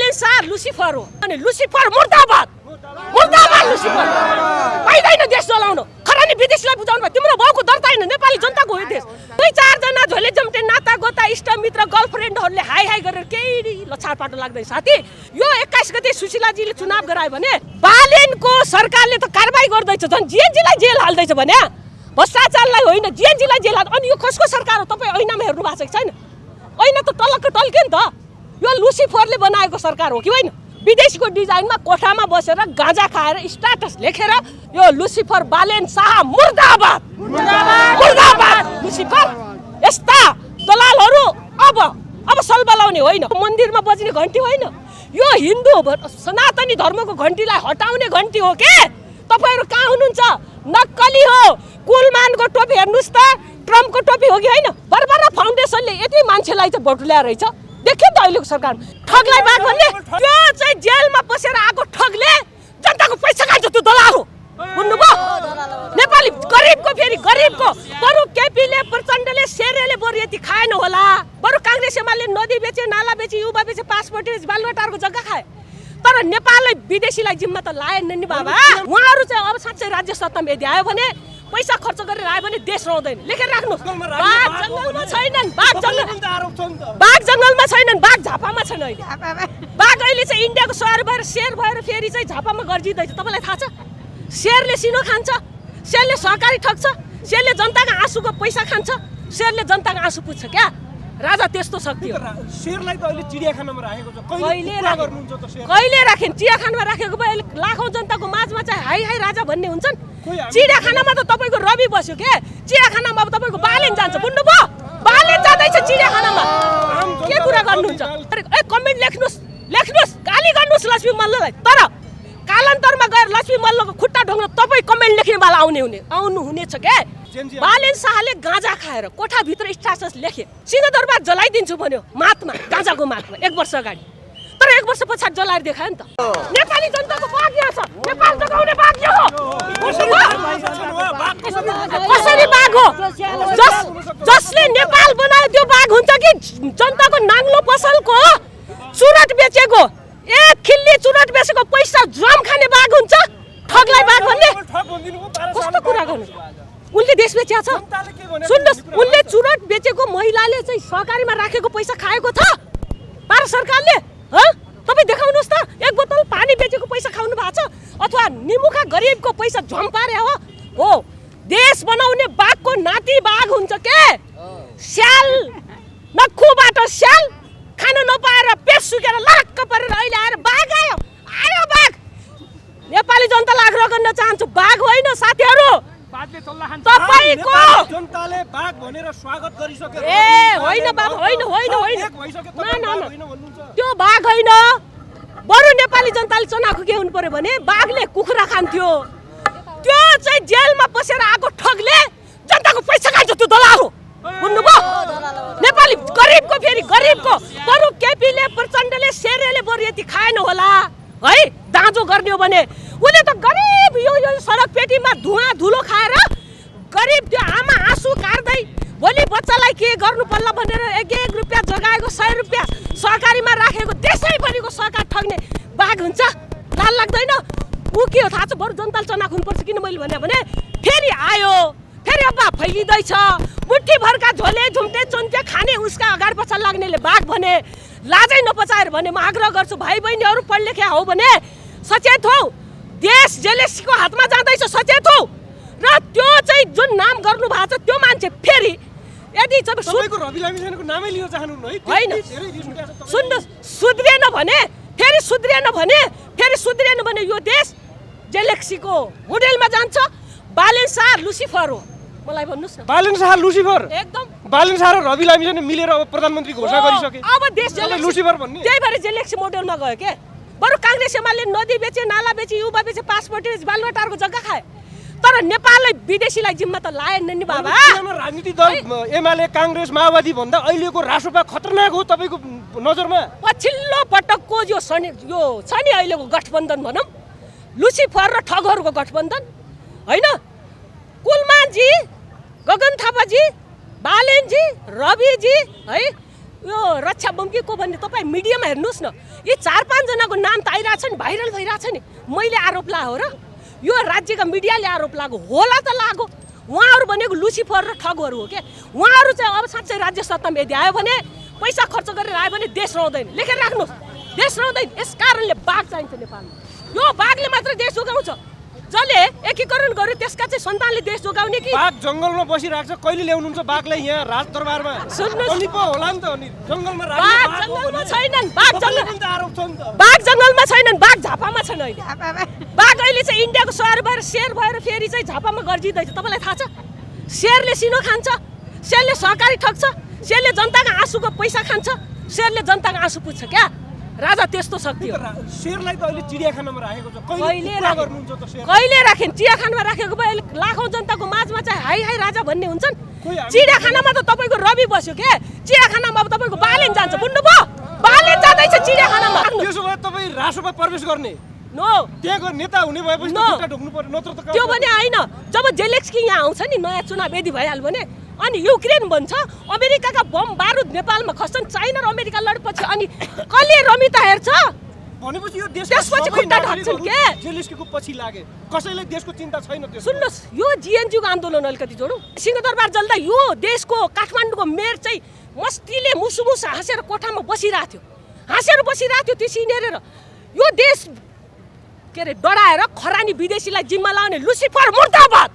Balen Shah Lucifer हो अनि Lucifer मुर्दाबाद मुर्दाबाद लुसिफर पाइदैन देश चलाउन खरानी विदेशीलाई बुझाउनु भयो तिम्रो बाउको दर्ता हैन नेपाली जनताको हो देश दुई चार जना झोले जम्टे नाता गोता इष्ट मित्र गर्लफ्रेन्डहरुले हाई हाई गरेर केही लछाडपाटो लाग्दैन साथी यो 21 गते सुशीलाजीले चुनाव गरायो भने बालेनको सरकारले त कारबाही गर्दैछ झन् जीएनजीलाई जेल हाल्दैछ भने भ्रष्टाचारलाई होइन जीएनजीलाई जेल हाल्छ अनि यो कसको सरकार हो तपाई ऐनामा हेर्नु भएको छ छैन ऐना त टलक्क टल्के नि त यो लुसिफरले बनाएको सरकार हो कि होइन विदेशीको डिजाइनमा कोठामा बसेर गाँजा खाएर स्ट्याटस लेखेर यो लुसिफर बालेन शाह मुर्दाबाद मुर्दाबाद मुर्दाबाद लुसिफर यस्ता दलालहरू अब सलबलाउने होइन मन्दिरमा बज्ने घण्टी होइन यो हिन्दू सनातनी धर्मको घण्टीलाई हटाउने घण्टी हो के तपाईहरु कहाँ हुनुहुन्छ नक्कली हो कुलमानको टोपी हेर्नुस् त ट्रम्पको टोपी हो कि होइन बरबरा फाउन्डेसनले यति मान्छेलाई चाहिँ भोट ल्याएर रहेछ देखियो त अहिलेको सरकार ठगलाई बात भन्ने त्यो चाहिँ जेलमा बसेर आएको ठगले जनताको पैसा खान्छ त्यो दलाल हो बुझ्नुभयो नेपाली गरिबको बरु केपीले प्रचण्डले शेरले बरु यति खाएन होला बरु कांग्रेस एमाले नदी बेचे नाला बेचे युवा बेचे पासपोर्ट बेचे बालुवाटारको जग्गा खाए तर नेपालले विदेशीलाई जिम्मा त लाएन नि बाबा उहाँहरु चाहिँ अब साच्चै राज्य सत्तामा यदि आयो भने पैसा खर्च गरेर आयो भने देश रहँदैन लेखेर राख्नु बाघ जंगलमा छैनन् बाघ जंगलमा छैनन् बाघ झापामा छैन अहिले बाघ अहिले चाहिँ इन्डियाको सहर भएर शेर भएर फेरि चाहिँ झापामा गर्जिँदैछ तपाईलाई थाहा छ शेरले सिनो खान्छ शेरले सहकारी ठग्छ शेरले जनताको आँसुको पैसा खान्छ शेरले जनताको आँसु पुज्छ क्या राजा त्यस्तो शक्ति हो शेरलाई त अहिले चिडियाखानामा राखेको छ कहिले राखेन चिडियाखानामा राखेको भए लाखौं जनताको माझमा चाहिँ हाई हाई राजा भन्ने हुन्छन् चिडियाखानामा त तपाईको रवि बस्यो के चिडियाखानामा अब तपाईको बालेन जान्छ बुझ्नुभयो बालेन जाँदैछ चिडियाखानामा के कुरा गर्नुहुन्छ ए कमेन्ट लेख्नुस् गाली गर्नुस् लक्ष्मी मल्ललाई तर कालान्तरमा गएर लक्ष्मी मल्लको खुट्टा ढोग्न तपाई कमेन्ट लेख्ने वाला आउनु हुनेछ के बालेन शाहले गाँजा खाएर कोठाभित्र स्ट्याटस लेखे सिंहदरबार जलाइदिन्छु भन्यो मातमा गाँजाको मातमा 1 वर्ष अगाडि तर 1 वर्ष पछाडि जलाएर देखायो नि त नेपाली जनताको भाग्य छ नेपाल जगाउने भाग्य हो कसरी बाघ हो जसले नेपाल बनायो त्यो बाघ हुन्छ कि जनताको नाङ्लो पसलको चुरट बेचेको एक खिल्ली चुरट बेचेको पैसा जम खाने बाघ हुन्छ ठगलाई बाघ भन्ने कस्तो कुरा गर्नु उनले देश बेच्या छ सुन्नुस् उनले चुरट बेचेको महिलाले चाहिँ सहकारीमा राखेको पैसा खाएको छ भारत सरकारले ह तपाई देखाउनुस् त एक बोतल पानी बेचेको पैसा खाउनु भएको छ अथवा निमुखा गरिबको पैसा झम्पारे हो देश बनाउने बाघको नाति बाघ हुन्छ के स्याल नखुबाट स्याल खान नपाएर पेट सुकेर लक्क परेर अहिले आएर बाघ आयो बाघ नेपाली जनतालाई आग्रह गर्न चाहन्छु बाघ होइन साथीहरु तपाईको जनताले बाघ भनेर स्वागत गरिसक्यो ए होइन बाबा होइन त्यो बाघ होइन बरु नेपाली जनताले चनाखो के हुनु पर्यो भने बाघले कुखुरा खान्थ्यो त्यो चाहिँ जेलमा बसेर आएको ठगले जनताको पैसा खान्छ त्यो दलाल हो बुझ्नुभयो नेपाली गरिबको बरु केपीले प्रचण्डले शेरले बरु यति खाएन होला है दाँजो गर्ने हो भने उले त गरिब यो सडक पेटीमा धुवा धुलो खाएर गरिब त्यो आमा आँसु काट्दै भोलि बच्चालाई के गर्नु पर्ला भनेर 1 रुपैयाँ जगाएको 100 रुपैयाँ सहकारीमा राखेको देशैभरिको सहकार ठग्ने बाघ हुन्छ लाल लाग्दैन ऊ के हो थाहा छ बरु जनताले चनाख हुनुपर्छ किन मैले भने फेरि आयो फेरि अब्बा फैलिँदैछ मुट्ठी भरका झोले झुम्टे चुन्टे खाने उसका अगाडि पछाडि लाग्नेले बाघ भने लाजै नपचाएर भने म आग्रह गर्छु भाइ बहिनीहरू पढलेखा हो भने सचेत हौ देश जेलेसीको हातमा जाँदैछ सचेत हौ र त्यो चाहिँ जुन नाम गर्नु भएको छ त्यो मान्छे फेरि यदि तपाईको रवि लामिछानेको नामै लिन चाहनुहुन्न है हैन सुन्नु सुध्रिएन भने यो देश जेलेक्सीको मोडेलमा जान्छ बालेन शाह लुसिफर हो मलाई भन्नुस् न बालेन शाह लुसिफर एकदम बालेन शाह र रवि लामिछाने मिलेर अब प्रधानमन्त्री घोषणा गरिसके अब देश लुसिफर भन्ने त्यही भएर जेलेक्सी मोडेलमा गयो के बरु कांग्रेस एमाले नदी बेचे नाला बेचे युवा बेचे पासपोर्ट बेचे बालुवाटारको जग्गा खाए तर नेपालले विदेशीलाई जिम्मा त लाएन नि बाबा राजनीतिक दल एमाले कांग्रेस माओवादी भन्दा अहिलेको राष्ट्रपा खतरनाक हो तपाईको नजरमा पछिल्लो पटकको यो छ नि अहिलेको गठबन्धन भनौं लुसिफर र ठगहरुको गठबन्धन हैन कुलमानजी गगन थापाजी बालेनजी रविजी है यो रक्षा बम के को भन्ने तपाईँ मिडियामा हेर्नुहोस् न। यी 4-5 जनाको नाम त आइरहेछ नि, भाइरल भइरहेछ नि। मैले आरोप ला हो र? यो राज्यका मिडियाले आरोप लागो होला त लागो। उहाँहरू भनेको लुसिफर र ठगहरू हो के। उहाँहरू चाहिँ अब साँच्चै राज्य सत्तामा यदि आयो भने पैसा खर्च गरेर आयो भने देश रहँदैन। लेखेर राख्नुहोस्, देश रहँदैन। यस कारणले बाघ चाहिन्छ नेपालमा। यो बाघले मात्र देश जोगाउँछ। जसले एकीकरण गर्यो त्यसका चाहिँ सन्तानले देश जोगाउने कि बाघ जङ्गलमा बसिरहेको छ, कहिले ल्याउनुहुन्छ बाघलाई यहाँ राजदरबारमा? सुन्नुहोस्, अनि पो होला नि त, अनि जङ्गलमा बाघ जङ्गलमा छैनन्। बाघ आरोप छ नि त। बाघ जङ्गलमा छैनन्, बाघ झापामा छन् अहिले। बाघ अहिले चाहिँ इन्डियाको सहर भएर शेर भएर फेरि चाहिँ झापामा गर्जिँदैछ। तपाईँलाई थाहा छ? शेरले सिनो खान्छ, शेरले सहकारी ठग्छ, शेरले जनताको आँसुको पैसा खान्छ, शेरले जनताको आँसु पुज्छ क्या। राजा त्यस्तो शक्ति हो। शेरलाई त अहिले चिडियाखानामा राखेको छ, कहिले राखेन? चिडियाखानामा राखेको भए लाखौँ जनताको माझमा चाहिँ हाई हाई राजा भन्ने हुन्छन्। चिडियाखानामा त तपाईँको रवि बस्यो के। चिडियाखानामा अब तपाईँको बालेन जान्छ, बुझ्नुभयो? बालेन जाँदैछ चिडियाखानामा। त्यसो भए तपाईँ रासोपा प्रवेश गर्ने? नो, त्यहाँको नेता हुने भएपछि खुट्टा ढोक्नु पर्यो, नत्र त त्यो भने होइन। जब जेलेस्की यहाँ आउँछ नि, नयाँ चुनाव यदि भइहाल्यो भने, अनि युक्रेन बन्छ, अमेरिकाका बम बारुद नेपालमा खस्छन्, चाइना र अमेरिका लडेपछि अनि कसले रमिता हेर्छ? भनेपछि यो देश त्यसपछि खुट्टा ढाक्छन् के? जेलेस्कीको पछि लागे, कसैलाई देशको चिन्ता छैन। त्यो सुन्नुहोस्, यो जिएनजीको आन्दोलन अलिकति जोडौँ। सिंहदरबार जल्दा यो देशको काठमाडौँको मेयर चाहिँ मस्तीले मुसुमुस हाँसेर कोठामा बसिरहेको थियो, त्यो सिनेरेर। यो देश के अरे डराएर खरानी विदेशीलाई जिम्मा लाउने लुसिफर मुर्दाबाद।